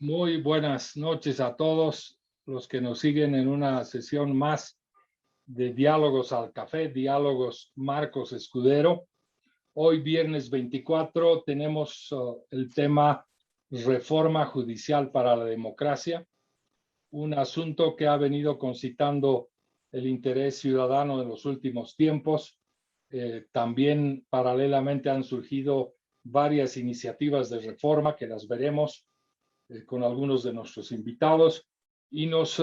Muy buenas noches a todos los que nos siguen en una sesión más de Diálogos al Café, Diálogos Marcos Escudero. Hoy, viernes 24, tenemos el tema Reforma Judicial para la Democracia, un asunto que ha venido concitando el interés ciudadano en los últimos tiempos. También paralelamente han surgido varias iniciativas de reforma que las veremos con algunos de nuestros invitados y nos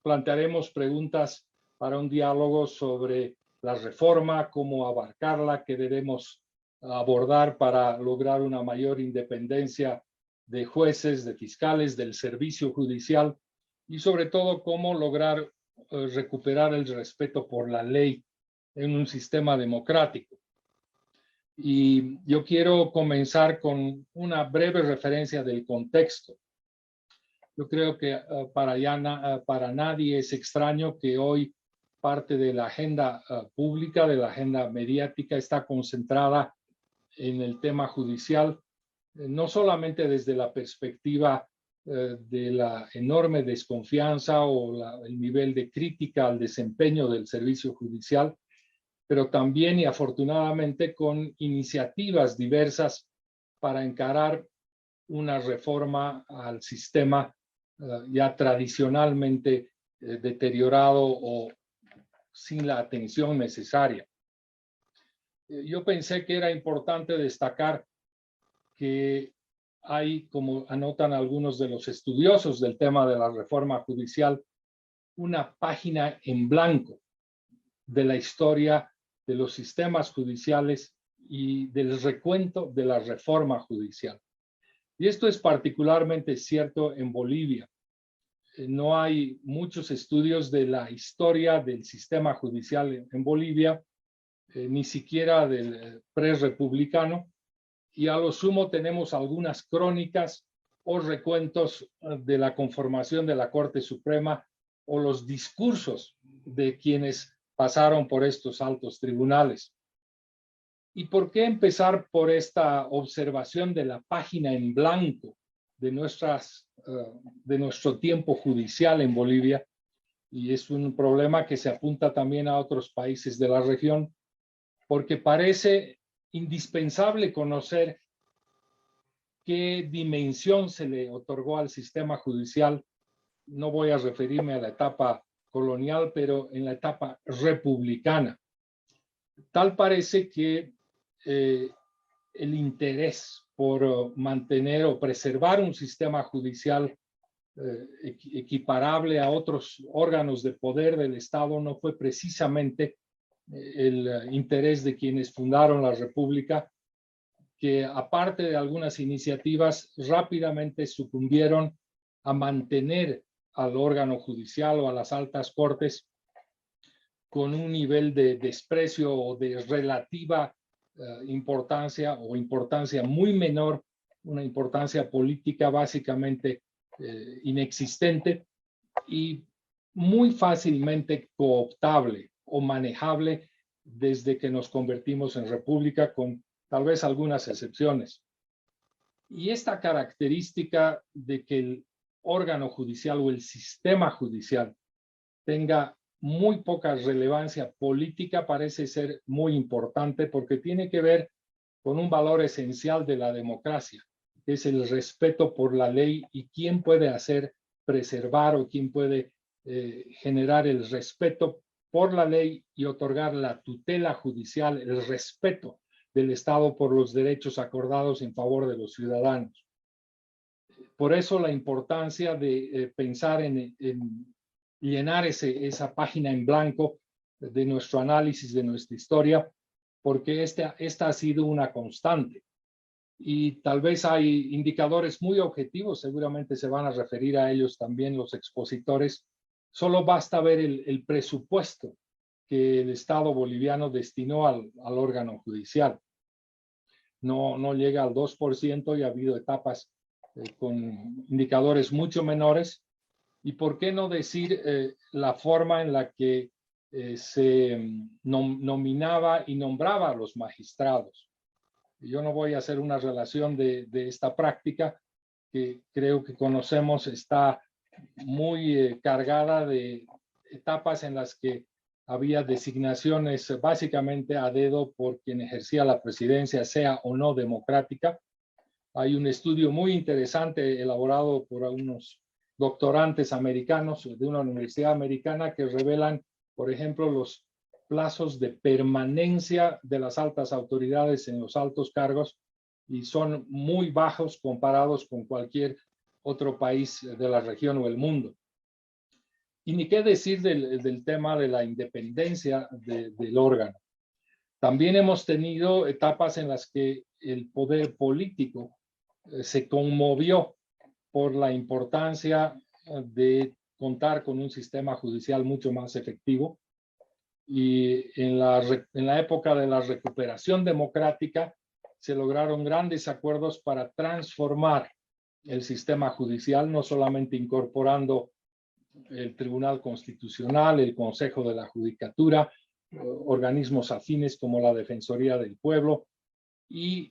plantearemos preguntas para un diálogo sobre la reforma, cómo abarcarla, qué debemos abordar para lograr una mayor independencia de jueces, de fiscales, del servicio judicial y sobre todo cómo lograr recuperar el respeto por la ley en un sistema democrático. Y yo quiero comenzar con una breve referencia del contexto. Yo creo que para nadie es extraño que hoy parte de la agenda pública, de la agenda mediática, está concentrada en el tema judicial, no solamente desde la perspectiva de la enorme desconfianza o el nivel de crítica al desempeño del servicio judicial, pero también y afortunadamente con iniciativas diversas para encarar una reforma al sistema ya tradicionalmente deteriorado o sin la atención necesaria. Yo pensé que era importante destacar que hay, como anotan algunos de los estudiosos del tema de la reforma judicial, una página en blanco de la historia de los sistemas judiciales y del recuento de la reforma judicial. Y esto es particularmente cierto en Bolivia. No hay muchos estudios de la historia del sistema judicial en Bolivia, ni siquiera del pre-republicano, y a lo sumo tenemos algunas crónicas o recuentos de la conformación de la Corte Suprema o los discursos de quienes pasaron por estos altos tribunales. ¿Y por qué empezar por esta observación de la página en blanco de nuestro tiempo judicial en Bolivia? Y es un problema que se apunta también a otros países de la región, porque parece indispensable conocer qué dimensión se le otorgó al sistema judicial. No voy a referirme a la etapa colonial, pero en la etapa republicana. Tal parece que el interés por mantener o preservar un sistema judicial equiparable a otros órganos de poder del Estado no fue precisamente el interés de quienes fundaron la República, que aparte de algunas iniciativas rápidamente sucumbieron a mantener al órgano judicial o a las altas cortes con un nivel de desprecio o de relativa importancia o importancia muy menor, una importancia política básicamente inexistente y muy fácilmente cooptable o manejable desde que nos convertimos en república, con tal vez algunas excepciones. Y esta característica de que el órgano judicial o el sistema judicial tenga muy poca relevancia política parece ser muy importante porque tiene que ver con un valor esencial de la democracia, que es el respeto por la ley y quién puede hacer preservar o quién puede generar el respeto por la ley y otorgar la tutela judicial, el respeto del Estado por los derechos acordados en favor de los ciudadanos. Por eso la importancia de pensar en llenar esa página en blanco de nuestro análisis, de nuestra historia, porque esta ha sido una constante. Y tal vez hay indicadores muy objetivos, seguramente se van a referir a ellos también los expositores. Solo basta ver el presupuesto que el Estado boliviano destinó al órgano judicial. No llega al 2% y ha habido etapas con indicadores mucho menores. ¿Y por qué no decir la forma en la que se nominaba y nombraba a los magistrados? Yo no voy a hacer una relación de esta práctica que creo que conocemos está muy cargada de etapas en las que había designaciones básicamente a dedo por quien ejercía la presidencia, sea o no democrática. Hay un estudio muy interesante elaborado por unos doctorantes americanos de una universidad americana que revelan, por ejemplo, los plazos de permanencia de las altas autoridades en los altos cargos y son muy bajos comparados con cualquier otro país de la región o el mundo. Y ni qué decir del tema de la independencia del órgano. También hemos tenido etapas en las que el poder político se conmovió por la importancia de contar con un sistema judicial mucho más efectivo. Y en la época de la recuperación democrática se lograron grandes acuerdos para transformar el sistema judicial, no solamente incorporando el Tribunal Constitucional, el Consejo de la Judicatura, organismos afines como la Defensoría del Pueblo, y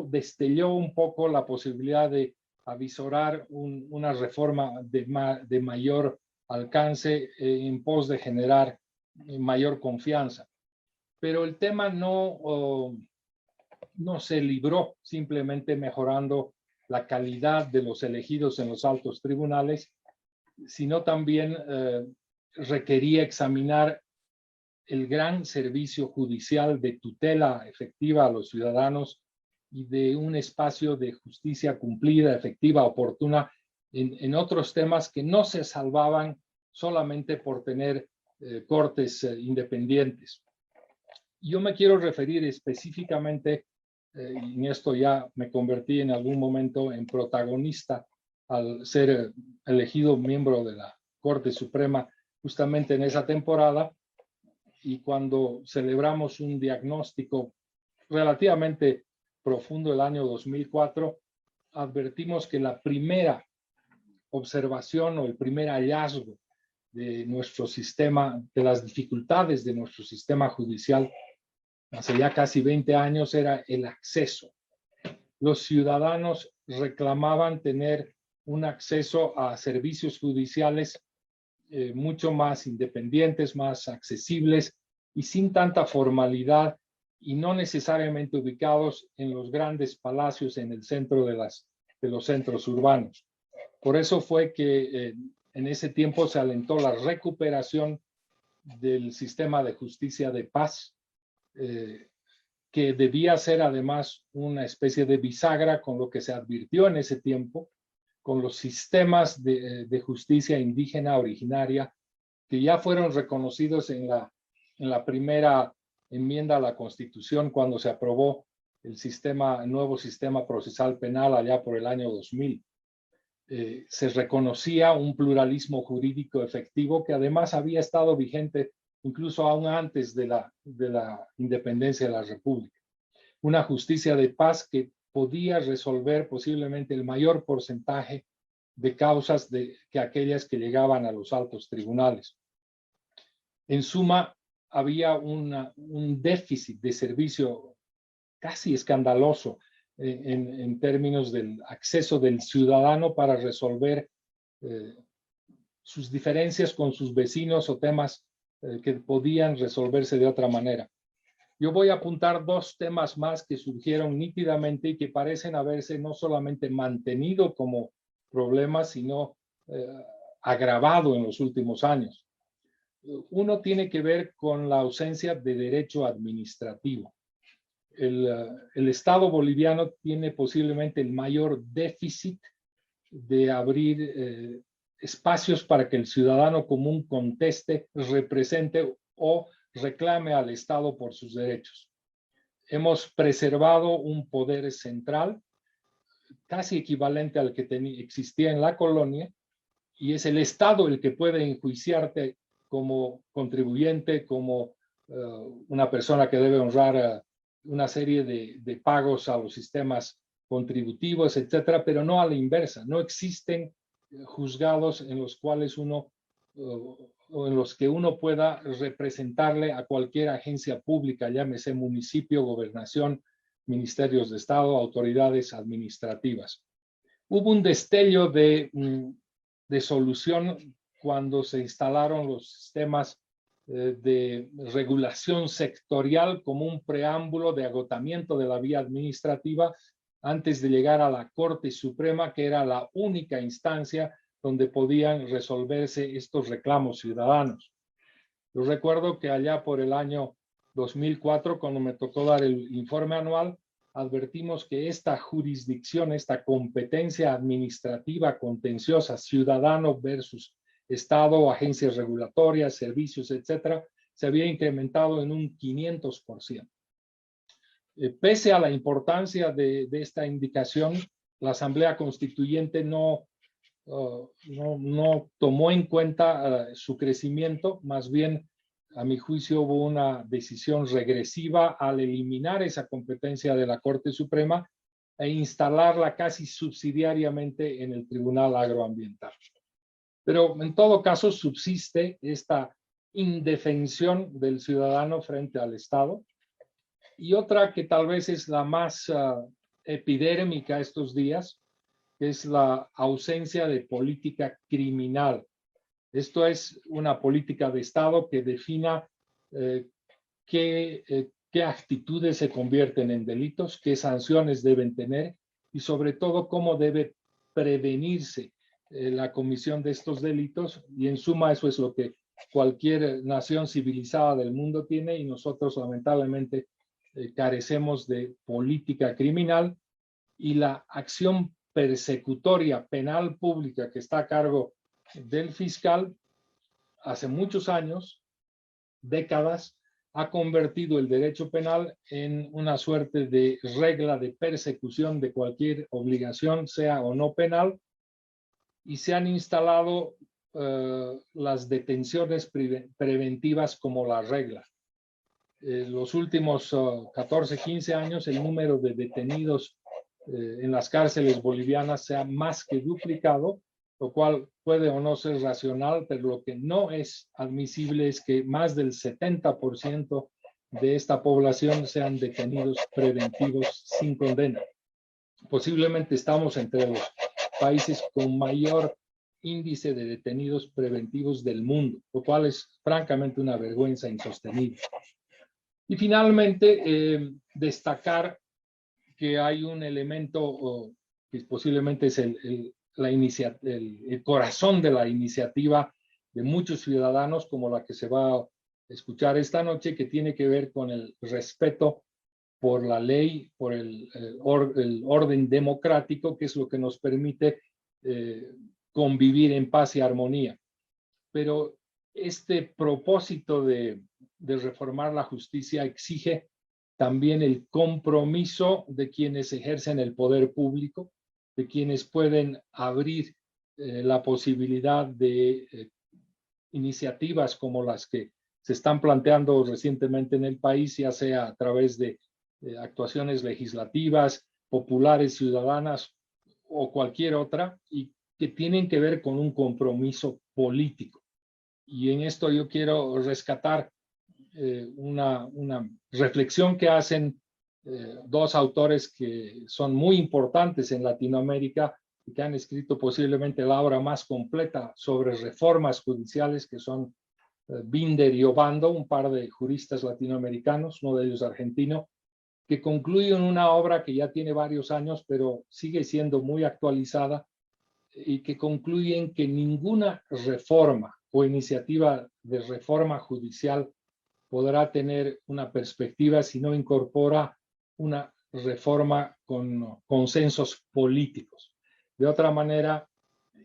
destelló un poco la posibilidad de avisorar una reforma de mayor alcance en pos de generar mayor confianza. Pero el tema no se libró simplemente mejorando la calidad de los elegidos en los altos tribunales, sino también requería examinar el gran servicio judicial de tutela efectiva a los ciudadanos y de un espacio de justicia cumplida, efectiva, oportuna en otros temas que no se salvaban solamente por tener cortes independientes. Yo me quiero referir específicamente, y en esto ya me convertí en algún momento en protagonista al ser elegido miembro de la Corte Suprema justamente en esa temporada, y cuando celebramos un diagnóstico relativamente profundo el año 2004, advertimos que la primera observación o el primer hallazgo de nuestro sistema, de las dificultades de nuestro sistema judicial, hace ya casi 20 años, era el acceso. Los ciudadanos reclamaban tener un acceso a servicios judiciales mucho más independientes, más accesibles y sin tanta formalidad y no necesariamente ubicados en los grandes palacios en el centro de los centros urbanos. Por eso fue que en ese tiempo se alentó la recuperación del sistema de justicia de paz, que debía ser además una especie de bisagra con lo que se advirtió en ese tiempo, con los sistemas de justicia indígena originaria que ya fueron reconocidos en la primera enmienda a la Constitución cuando se aprobó el nuevo sistema procesal penal allá por el año 2000. Se reconocía un pluralismo jurídico efectivo que además había estado vigente incluso aún antes de la independencia de la República. Una justicia de paz que podía resolver posiblemente el mayor porcentaje de causas que aquellas que llegaban a los altos tribunales. En suma, había un déficit de servicio casi escandaloso en términos del acceso del ciudadano para resolver sus diferencias con sus vecinos o temas que podían resolverse de otra manera. Yo voy a apuntar dos temas más que surgieron nítidamente y que parecen haberse no solamente mantenido como problemas, sino agravado en los últimos años. Uno tiene que ver con la ausencia de derecho administrativo. El Estado boliviano tiene posiblemente el mayor déficit de abrir espacios para que el ciudadano común conteste, represente o reclame al Estado por sus derechos. Hemos preservado un poder central casi equivalente al que existía en la colonia, y es el Estado el que puede enjuiciarte como contribuyente, como una persona que debe honrar una serie de pagos a los sistemas contributivos, etcétera, pero no a la inversa. No existen juzgados en los cuales o en los que uno pueda representarle a cualquier agencia pública, llámese municipio, gobernación, ministerios de Estado, autoridades administrativas. Hubo un destello de solución cuando se instalaron los sistemas de regulación sectorial como un preámbulo de agotamiento de la vía administrativa antes de llegar a la Corte Suprema, que era la única instancia donde podían resolverse estos reclamos ciudadanos. Yo recuerdo que allá por el año 2004, cuando me tocó dar el informe anual, advertimos que esta jurisdicción, esta competencia administrativa contenciosa, ciudadano versus Estado, agencias regulatorias, servicios, etcétera, se había incrementado en un 500%. Pese a la importancia de esta indicación, la Asamblea Constituyente no tomó en cuenta su crecimiento, más bien, a mi juicio, hubo una decisión regresiva al eliminar esa competencia de la Corte Suprema e instalarla casi subsidiariamente en el Tribunal Agroambiental. Pero en todo caso subsiste esta indefensión del ciudadano frente al Estado. Y otra que tal vez es la más epidérmica estos días, que es la ausencia de política criminal. Esto es una política de Estado que defina qué actitudes se convierten en delitos, qué sanciones deben tener y sobre todo cómo debe prevenirse la comisión de estos delitos. Y en suma eso es lo que cualquier nación civilizada del mundo tiene y nosotros lamentablemente carecemos de política criminal y la acción persecutoria penal pública que está a cargo del fiscal hace muchos años, décadas, ha convertido el derecho penal en una suerte de regla de persecución de cualquier obligación, sea o no penal, y se han instalado las detenciones preventivas como la regla. Los últimos 14, 15 años, el número de detenidos en las cárceles bolivianas se ha más que duplicado, lo cual puede o no ser racional, pero lo que no es admisible es que más del 70% de esta población sean detenidos preventivos sin condena. Posiblemente estamos entre los países con mayor índice de detenidos preventivos del mundo, lo cual es francamente una vergüenza insostenible. Y finalmente, destacar que hay un elemento que posiblemente es el corazón de la iniciativa de muchos ciudadanos, como la que se va a escuchar esta noche, que tiene que ver con el respeto por la ley, por el orden democrático, que es lo que nos permite convivir en paz y armonía. Pero este propósito de reformar la justicia exige también el compromiso de quienes ejercen el poder público, de quienes pueden abrir la posibilidad de iniciativas como las que se están planteando recientemente en el país, ya sea a través de actuaciones legislativas, populares, ciudadanas o cualquier otra, y que tienen que ver con un compromiso político. Y en esto yo quiero rescatar una reflexión que hacen dos autores que son muy importantes en Latinoamérica y que han escrito posiblemente la obra más completa sobre reformas judiciales, que son Binder y Obando, un par de juristas latinoamericanos, uno de ellos argentino, que concluyen una obra que ya tiene varios años, pero sigue siendo muy actualizada, y que concluyen que ninguna reforma o iniciativa de reforma judicial podrá tener una perspectiva si no incorpora una reforma con consensos políticos. De otra manera,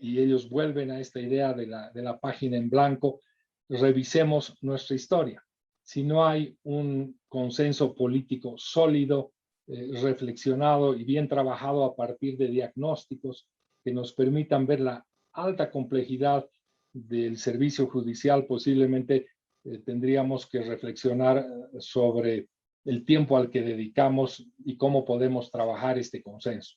y ellos vuelven a esta idea de la página en blanco, revisemos nuestra historia. Si no hay un consenso político sólido, reflexionado y bien trabajado a partir de diagnósticos que nos permitan ver la alta complejidad del servicio judicial, posiblemente tendríamos que reflexionar sobre el tiempo al que dedicamos y cómo podemos trabajar este consenso.